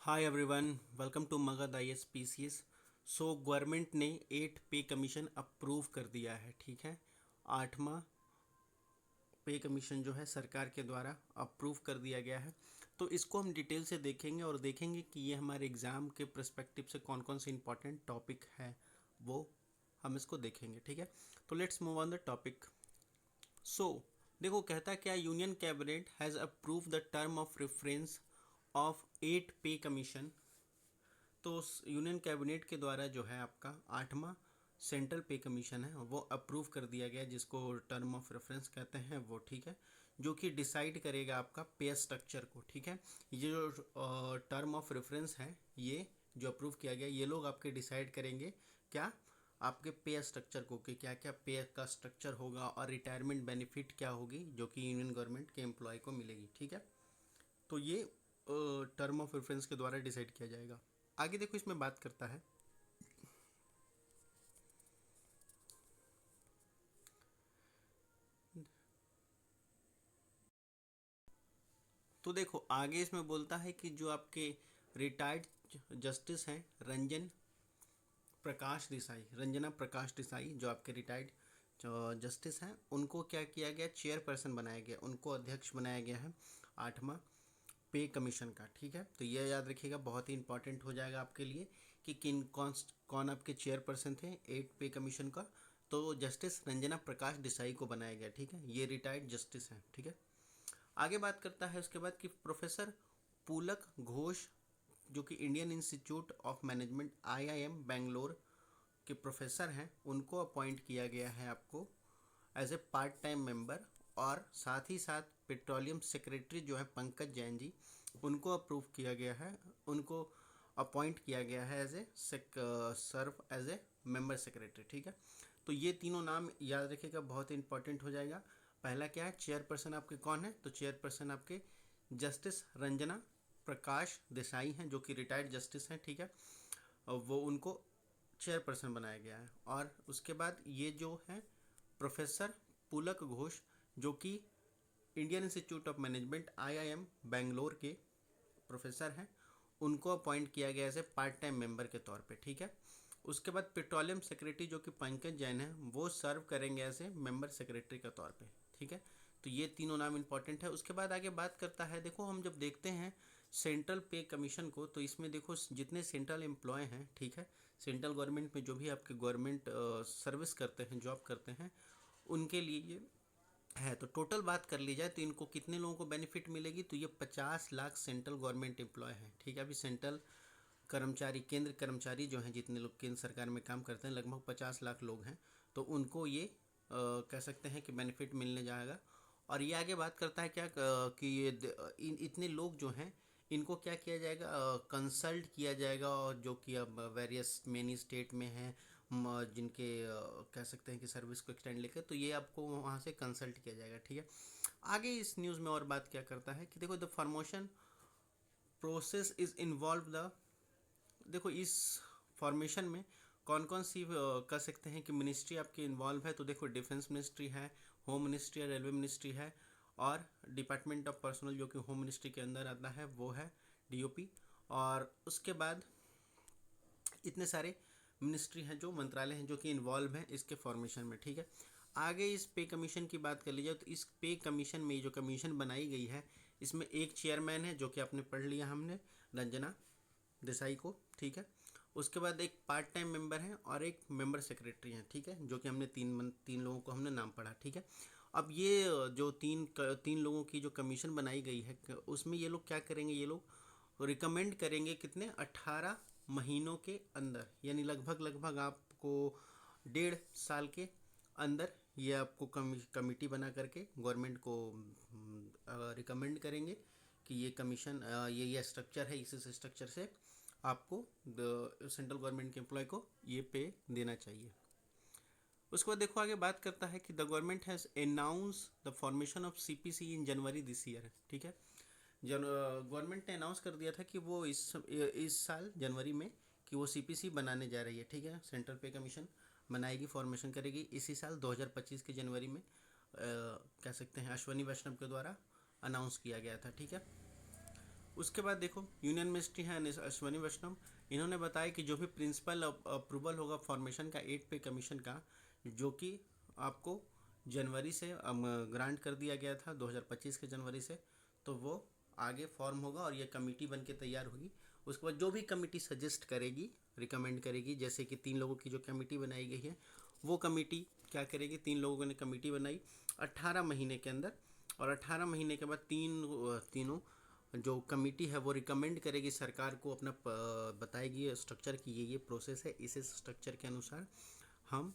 Hi everyone, welcome to Magadh ISPCS। So government ने 8 pay commission approve कर दिया है। ठीक है, 8वां पे कमीशन जो है सरकार के द्वारा अप्रूव कर दिया गया है। तो इसको हम डिटेल से देखेंगे और देखेंगे कि ये हमारे एग्ज़ाम के पर्सपेक्टिव से कौन कौन से इंपॉर्टेंट टॉपिक है वो हम इसको देखेंगे। ठीक है, तो let's move on the topic. So देखो, कहता क्या, union cabinet has approve the term of reference of 8 pay commission. तो यूनियन कैबिनेट के द्वारा जो है आपका 8वां सेंट्रल पे कमीशन है वो अप्रूव कर दिया गया, जिसको टर्म ऑफ रेफरेंस कहते हैं वो। ठीक है, जो कि डिसाइड करेगा आपका पे स्ट्रक्चर को। ठीक है, ये जो टर्म ऑफ रेफरेंस है ये जो अप्रूव किया गया, ये लोग आपके डिसाइड करेंगे क्या, आपके पे स्ट्रक्चर को, कि क्या क्या पे का स्ट्रक्चर होगा और रिटायरमेंट बेनिफिट क्या होगी जो कि यूनियन गवर्नमेंट के एम्प्लॉय को मिलेगी। ठीक है, तो ये टर्म ऑफ रेफरेंस के द्वारा डिसाइड किया जाएगा। आगे देखो, इसमें बात करता है, तो देखो आगे इसमें बोलता है कि जो आपके रिटायर्ड जस्टिस हैं रंजना प्रकाश देसाई, जो आपके रिटायर्ड जस्टिस हैं, उनको क्या किया गया, चेयरपर्सन बनाया गया, उनको अध्यक्ष बनाया गया है 8वां पे कमीशन का। ठीक है, तो ये याद रखिएगा, बहुत ही इंपॉर्टेंट हो जाएगा आपके लिए कि कौन आपके चेयरपर्सन थे 8 पे कमीशन का। तो जस्टिस रंजना प्रकाश देसाई को बनाया गया। ठीक है, ये रिटायर्ड जस्टिस हैं। ठीक है, आगे बात करता है उसके बाद कि प्रोफेसर पुलक घोष, जो कि Indian institute of management IIM Bangalore के प्रोफेसर हैं, उनको अपॉइंट किया गया है आपको as a part time member. और साथ ही साथ पेट्रोलियम सेक्रेटरी जो है पंकज जैन जी, उनको अप्रूव किया गया है, उनको अपॉइंट किया गया है as a serve as a member secretary. ठीक है, तो ये तीनों नाम याद रखिएगा, बहुत इंपॉर्टेंट हो जाएगा। पहला क्या है, चेयरपर्सन आपके कौन है, तो चेयरपर्सन आपके जस्टिस रंजना प्रकाश देसाई हैं, जो कि रिटायर्ड जस्टिस हैं। ठीक है, और वो उनको चेयरपर्सन बनाया गया है। और उसके बाद ये जो है प्रोफेसर पुलक घोष, जो कि Indian institute of management IIM Bangalore के प्रोफेसर हैं, उनको अपॉइंट किया गया as a part time member के तौर पे। ठीक है, उसके बाद पेट्रोलियम सेक्रेटरी जो कि पंकज जैन है, वो सर्व करेंगे एज ए मेंबर सेक्रेटरी के तौर पे। ठीक है, तो ये तीनों नाम इंपॉर्टेंट है। उसके बाद आगे बात करता है, देखो हम जब देखते हैं सेंट्रल पे कमीशन को, तो इसमें देखो जितने सेंट्रल एम्प्लॉय हैं, ठीक है, सेंट्रल गवर्नमेंट में जो भी आपके गवर्नमेंट सर्विस करते हैं, जॉब करते हैं, उनके लिए ये है। तो टोटल बात कर ली जाए तो इनको कितने लोगों को बेनिफिट मिलेगी, तो ये 50 लाख सेंट्रल गवर्नमेंट एम्प्लॉय हैं। ठीक है, अभी सेंट्रल कर्मचारी, केंद्र कर्मचारी जो हैं, जितने लोग केंद्र सरकार में काम करते हैं, लगभग 50 लाख लोग हैं, तो उनको ये कह सकते हैं कि बेनिफिट मिलने जाएगा। और ये आगे बात करता है क्या, कि ये इतने लोग जो हैं, इनको क्या किया जाएगा, कंसल्ट किया जाएगा, और जो कि अब वेरियस मेनी स्टेट में हैं, जिनके कह सकते हैं कि सर्विस को एक्सटेंड लेकर, तो ये आपको वहाँ से कंसल्ट किया जाएगा। ठीक है, आगे इस न्यूज़ में और बात क्या करता है कि देखो, the formation process is involve the, देखो इस फॉर्मेशन में कौन कौन सी कह सकते हैं कि मिनिस्ट्री आपकी इन्वॉल्व है, तो देखो डिफेंस मिनिस्ट्री है, होम मिनिस्ट्री है, रेलवे मिनिस्ट्री है, और डिपार्टमेंट ऑफ पर्सनल जो कि होम मिनिस्ट्री के अंदर आता है वो है DOP। और उसके बाद इतने सारे मिनिस्ट्री हैं, जो मंत्रालय हैं, जो कि इन्वॉल्व हैं इसके फॉर्मेशन में। ठीक है, आगे इस पे कमीशन की बात कर लीजिए, तो इस पे कमीशन में जो कमीशन बनाई गई है, इसमें एक चेयरमैन है, जो कि आपने पढ़ लिया हमने, रंजना देसाई को। ठीक है, उसके बाद एक पार्ट टाइम मेंबर हैं और एक मेंबर सेक्रेटरी हैं। ठीक है, जो कि हमने तीन लोगों को हमने नाम पढ़ा। ठीक है, अब ये जो तीन लोगों की जो कमीशन बनाई गई है, उसमें ये लोग क्या करेंगे, ये लोग रिकमेंड करेंगे कितने, 18 महीनों के अंदर, यानी लगभग लगभग आपको 1.5 साल के अंदर ये आपको कमिटी बना करके गवर्नमेंट को रिकमेंड करेंगे कि ये कमीशन, ये स्ट्रक्चर है, इस स्ट्रक्चर से आपको सेंट्रल गवर्नमेंट के एम्प्लॉय को ये पे देना चाहिए। उसके बाद देखो आगे बात करता है कि the government has announce the formation of CPC in January this year. ठीक है, गवर्नमेंट ने अनाउंस कर दिया था कि वो इस साल जनवरी में कि वो CPC बनाने जा रही है। ठीक है, सेंट्रल पे कमीशन बनाएगी, फॉर्मेशन करेगी इसी साल 2025 के जनवरी में, कह सकते हैं अश्वनी वैष्णव के द्वारा अनाउंस किया गया था। ठीक है, उसके बाद देखो यूनियन मिनिस्ट्री है अश्वनी वैष्णव, इन्होंने बताया कि जो भी प्रिंसिपल अप्रूवल होगा फॉर्मेशन का 8 पे कमीशन का, जो कि आपको जनवरी से ग्रांट कर दिया गया था 2025 के जनवरी से, तो वो आगे फॉर्म होगा और ये कमेटी बन के तैयार होगी। उसके बाद जो भी कमेटी सजेस्ट करेगी, रिकमेंड करेगी, जैसे कि 3 लोगों की जो कमेटी बनाई गई है, वो कमेटी क्या करेगी, 3 लोगों ने कमेटी बनाई 18 महीने के अंदर, और 18 महीने के बाद तीनों जो कमेटी है वो रिकमेंड करेगी सरकार को, अपना बताएगी स्ट्रक्चर की ये प्रोसेस है, इस स्ट्रक्चर के अनुसार हम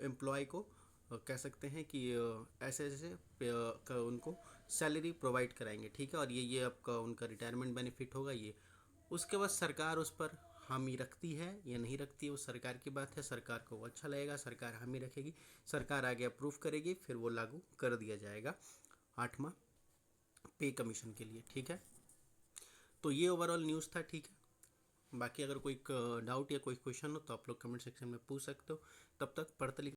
एम्प्लॉय को कह सकते हैं कि ऐसे ऐसे उनको सैलरी प्रोवाइड कराएंगे, ठीक है, और ये आपका उनका रिटायरमेंट बेनिफिट होगा ये। उसके बाद सरकार उस पर हामी रखती है या नहीं रखती है, वो सरकार की बात है। सरकार को वो अच्छा लगेगा, सरकार हामी रखेगी, सरकार आगे अप्रूव करेगी, फिर वो लागू कर दिया जाएगा 8वां पे कमीशन के लिए, ठीक है। तो ये ओवरऑल न्यूज़ था, ठीक है। बाकी अगर कोई डाउट या कोई क्वेश्चन हो तो आप लोग कमेंट सेक्शन में पूछ सकते हो। तब तक पढ़ते लिखते